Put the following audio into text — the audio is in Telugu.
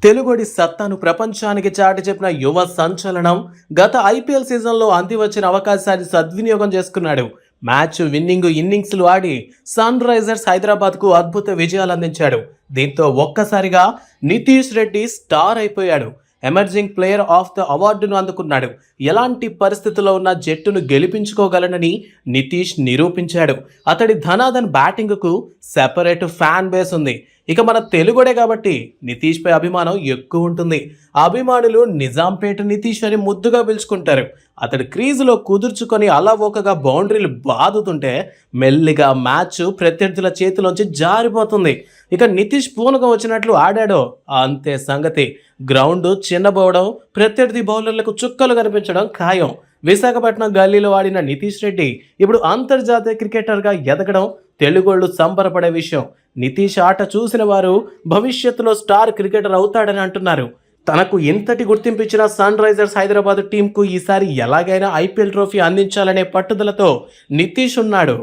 తెలుగుడి సత్తాను ప్రపంచానికి చాటి చెప్పిన యువ సంచలనం గత ఐపీఎల్ సీజన్లో అంది వచ్చిన అవకాశాన్ని సద్వినియోగం చేసుకున్నాడు. మ్యాచ్ విన్నింగ్ ఇన్నింగ్స్లు ఆడి సన్ రైజర్స్ హైదరాబాద్కు అద్భుత విజయాలు అందించాడు. దీంతో ఒక్కసారిగా నితీష్ రెడ్డి స్టార్ అయిపోయాడు. ఎమర్జింగ్ ప్లేయర్ ఆఫ్ ద అవార్డును అందుకున్నాడు. ఎలాంటి పరిస్థితుల్లో ఉన్న జట్టును గెలిపించుకోగలనని నితీష్ నిరూపించాడు. అతడి ధనాధన్ బ్యాటింగ్కు సెపరేట్ ఫ్యాన్ బేస్ ఉంది. ఇక మన తెలుగుడే కాబట్టి నితీష్ పై అభిమానం ఎక్కువ ఉంటుంది. అభిమానులు నిజాంపేట నితీష్ అని ముద్దుగా పిలుచుకుంటారు. అతడు క్రీజులో కుదుర్చుకొని అలవోకగా బౌండరీలు బాదుతుంటే మెల్లిగా మ్యాచ్ ప్రత్యర్థుల చేతిలోంచి జారిపోతుంది. ఇక నితీష్ పూనకం వచ్చినట్లు ఆడాడో అంతే సంగతి. గ్రౌండ్ చిన్నబోవడం, ప్రత్యర్థి బౌలర్లకు చుక్కలు కనిపించడం ఖాయం. విశాఖపట్నం గల్లీలో ఆడిన నితీష్ రెడ్డి ఇప్పుడు అంతర్జాతీయ క్రికెటర్గా ఎదగడం తెలుగోళ్లు సంబరపడే విషయం. నితీష్ ఆట చూసిన వారు భవిష్యత్తులో స్టార్ క్రికెటర్ అవుతాడని అంటున్నారు. తనకు ఇంతటి గుర్తింపు ఇచ్చిన సన్ రైజర్స్ హైదరాబాద్ టీంకు ఈసారి ఎలాగైనా ఐపీఎల్ ట్రోఫీ అందించాలనే పట్టుదలతో నితీష్ ఉన్నాడు.